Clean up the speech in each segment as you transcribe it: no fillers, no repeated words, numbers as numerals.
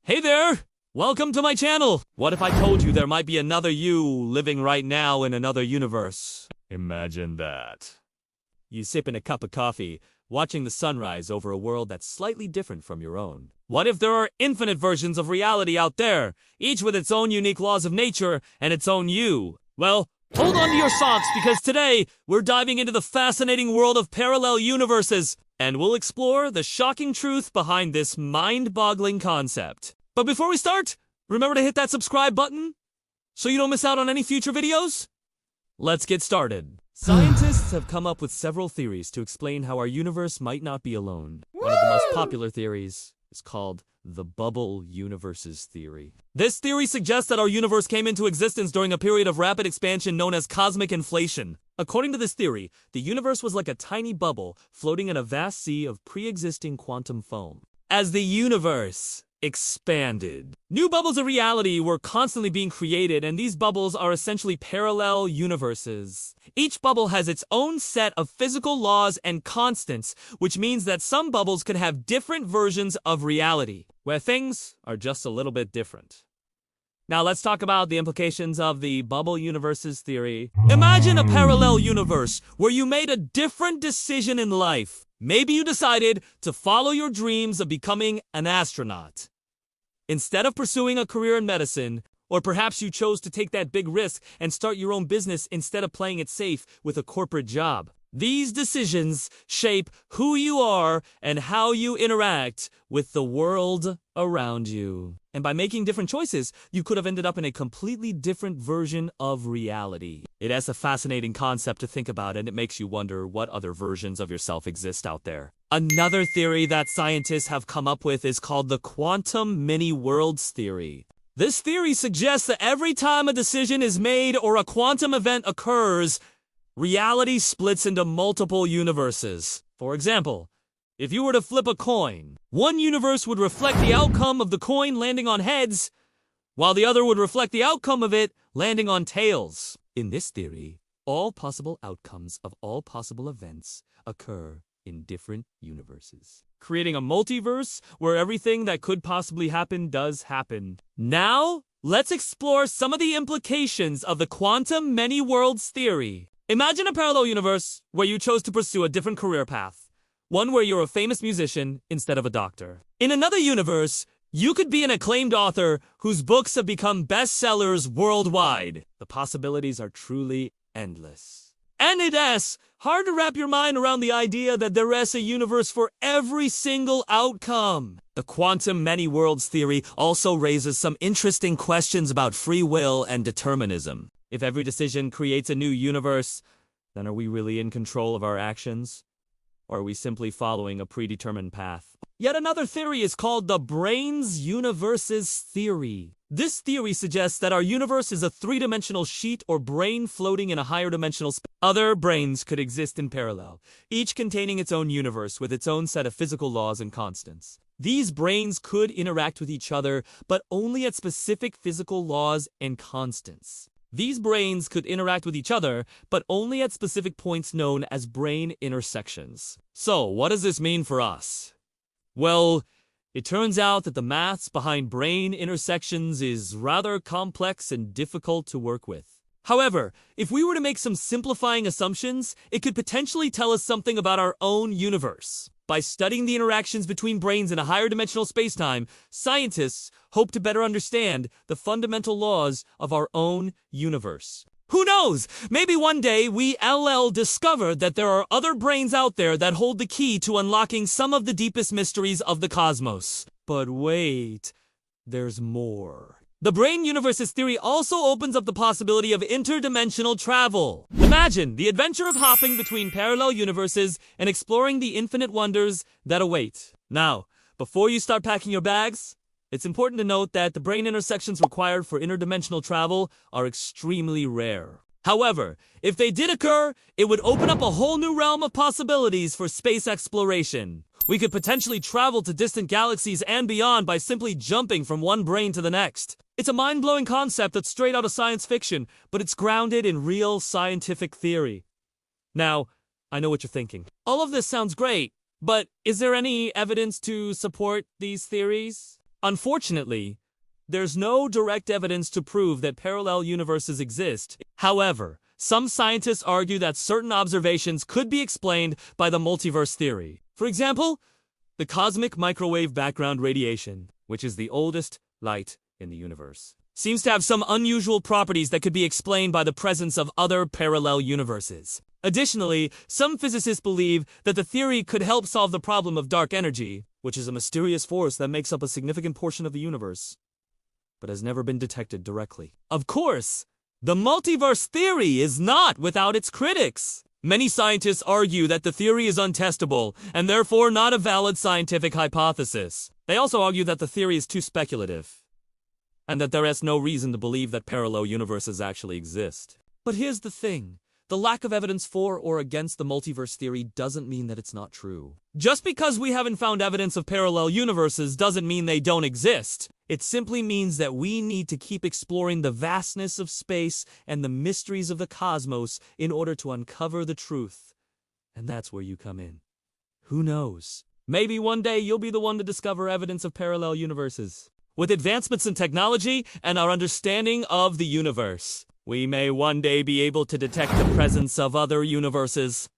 Hey there! Welcome to my channel! What if I told you there might be another you living right now in another universe? Imagine that. You sipping a cup of coffee, watching the sunrise over a world that's slightly different from your own. What if there are infinite versions of reality out there, each with its own unique laws of nature and its own you? Well, hold on to your socks because today we're diving into the fascinating world of parallel universes, and we'll explore the shocking truth behind this mind-boggling concept. But before we start, remember to hit that subscribe button so you don't miss out on any future videos. Let's get started. Scientists have come up with several theories to explain how our universe might not be alone. One of the most popular theories is called the bubble universes theory. This theory suggests that our universe came into existence during a period of rapid expansion known as cosmic inflation. According to this theory, the universe was like a tiny bubble floating in a vast sea of pre-existing quantum foam. As the universe expanded, new bubbles of reality were constantly being created, and these bubbles are essentially parallel universes. Each bubble has its own set of physical laws and constants, which means that some bubbles could have different versions of reality, where things are just a little bit different. Now let's talk about the implications of the bubble universes theory. Imagine a parallel universe where you made a different decision in life. Maybe you decided to follow your dreams of becoming an astronaut instead of pursuing a career in medicine, or perhaps you chose to take that big risk and start your own business instead of playing it safe with a corporate job. These decisions shape who you are and how you interact with the world around you. And by making different choices, you could have ended up in a completely different version of reality. It is a fascinating concept to think about, and it makes you wonder what other versions of yourself exist out there. Another theory that scientists have come up with is called the quantum many-worlds theory. This theory suggests that every time a decision is made or a quantum event occurs, reality splits into multiple universes. For example, if you were to flip a coin, one universe would reflect the outcome of the coin landing on heads, while the other would reflect the outcome of it landing on tails. In this theory, all possible outcomes of all possible events occur in different universes, creating a multiverse where everything that could possibly happen does happen. Now, let's explore some of the implications of the quantum many-worlds theory. Imagine a parallel universe where you chose to pursue a different career path, one where you're a famous musician instead of a doctor. In another universe, you could be an acclaimed author whose books have become bestsellers worldwide. The possibilities are truly endless. And it is hard to wrap your mind around the idea that there is a universe for every single outcome. The quantum many-worlds theory also raises some interesting questions about free will and determinism. If every decision creates a new universe, then are we really in control of our actions? Or are we simply following a predetermined path? Yet another theory is called the brains universes theory. This theory suggests that our universe is a three-dimensional sheet or brain floating in a higher dimensional space. Other brains could exist in parallel, each containing its own universe with its own set of physical laws and constants. These brains could interact with each other, but only at specific physical laws and constants. These brains could interact with each other, but only at specific points known as brain intersections. So, what does this mean for us? Well, it turns out that the maths behind brain intersections is rather complex and difficult to work with. However, if we were to make some simplifying assumptions, it could potentially tell us something about our own universe. By studying the interactions between brains in a higher dimensional spacetime, scientists hope to better understand the fundamental laws of our own universe. Who knows? Maybe one day we discover that there are other brains out there that hold the key to unlocking some of the deepest mysteries of the cosmos. But wait, there's more. The brain universes theory also opens up the possibility of interdimensional travel. Imagine the adventure of hopping between parallel universes and exploring the infinite wonders that await. Now, before you start packing your bags, it's important to note that the brain intersections required for interdimensional travel are extremely rare. However, if they did occur, it would open up a whole new realm of possibilities for space exploration. We could potentially travel to distant galaxies and beyond by simply jumping from one brain to the next. It's a mind-blowing concept that's straight out of science fiction, but it's grounded in real scientific theory. Now, I know what you're thinking. All of this sounds great, but is there any evidence to support these theories? Unfortunately, there's no direct evidence to prove that parallel universes exist. However, some scientists argue that certain observations could be explained by the multiverse theory. For example, the cosmic microwave background radiation, which is the oldest light in the universe, seems to have some unusual properties that could be explained by the presence of other parallel universes. Additionally, some physicists believe that the theory could help solve the problem of dark energy, which is a mysterious force that makes up a significant portion of the universe, but has never been detected directly. Of course, the multiverse theory is not without its critics. Many scientists argue that the theory is untestable and therefore not a valid scientific hypothesis. They also argue that the theory is too speculative and that there is no reason to believe that parallel universes actually exist. But here's the thing. The lack of evidence for or against the multiverse theory doesn't mean that it's not true. Just because we haven't found evidence of parallel universes doesn't mean they don't exist. It simply means that we need to keep exploring the vastness of space and the mysteries of the cosmos in order to uncover the truth. And that's where you come in. Who knows? Maybe one day you'll be the one to discover evidence of parallel universes. With advancements in technology and our understanding of the universe, we may one day be able to detect the presence of other universes,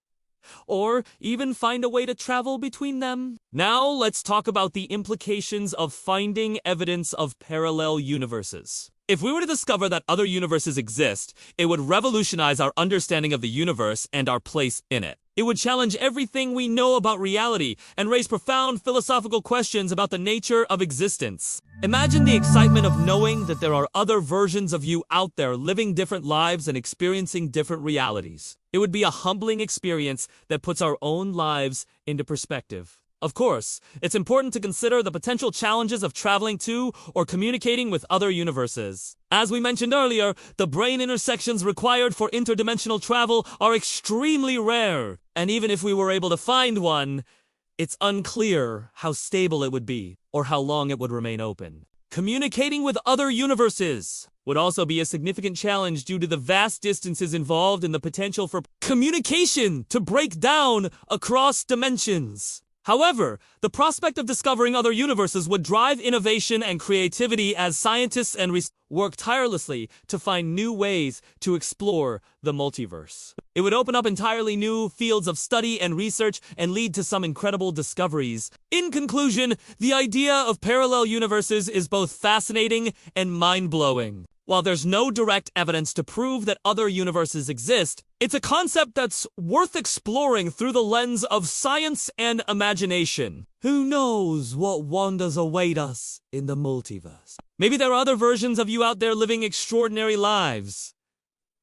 or even find a way to travel between them. Now let's talk about the implications of finding evidence of parallel universes. If we were to discover that other universes exist, it would revolutionize our understanding of the universe and our place in it. It would challenge everything we know about reality and raise profound philosophical questions about the nature of existence. Imagine the excitement of knowing that there are other versions of you out there living different lives and experiencing different realities. It would be a humbling experience that puts our own lives into perspective. Of course, it's important to consider the potential challenges of traveling to or communicating with other universes. As we mentioned earlier, the brain intersections required for interdimensional travel are extremely rare. And even if we were able to find one, it's unclear how stable it would be or how long it would remain open. Communicating with other universes would also be a significant challenge due to the vast distances involved and the potential for communication to break down across dimensions. However, the prospect of discovering other universes would drive innovation and creativity as scientists and researchers work tirelessly to find new ways to explore the multiverse. It would open up entirely new fields of study and research and lead to some incredible discoveries. In conclusion, the idea of parallel universes is both fascinating and mind-blowing. While there's no direct evidence to prove that other universes exist, it's a concept that's worth exploring through the lens of science and imagination. Who knows what wonders await us in the multiverse? Maybe there are other versions of you out there living extraordinary lives.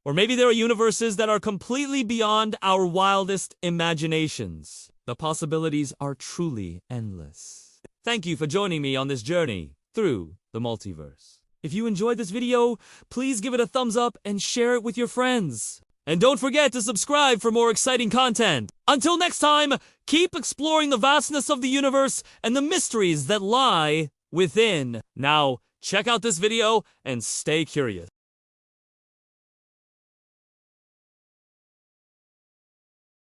Or maybe there are universes that are completely beyond our wildest imaginations. The possibilities are truly endless. Thank you for joining me on this journey through the multiverse. If you enjoyed this video, please give it a thumbs up and share it with your friends. And don't forget to subscribe for more exciting content. Until next time, keep exploring the vastness of the universe and the mysteries that lie within. Now, check out this video and stay curious.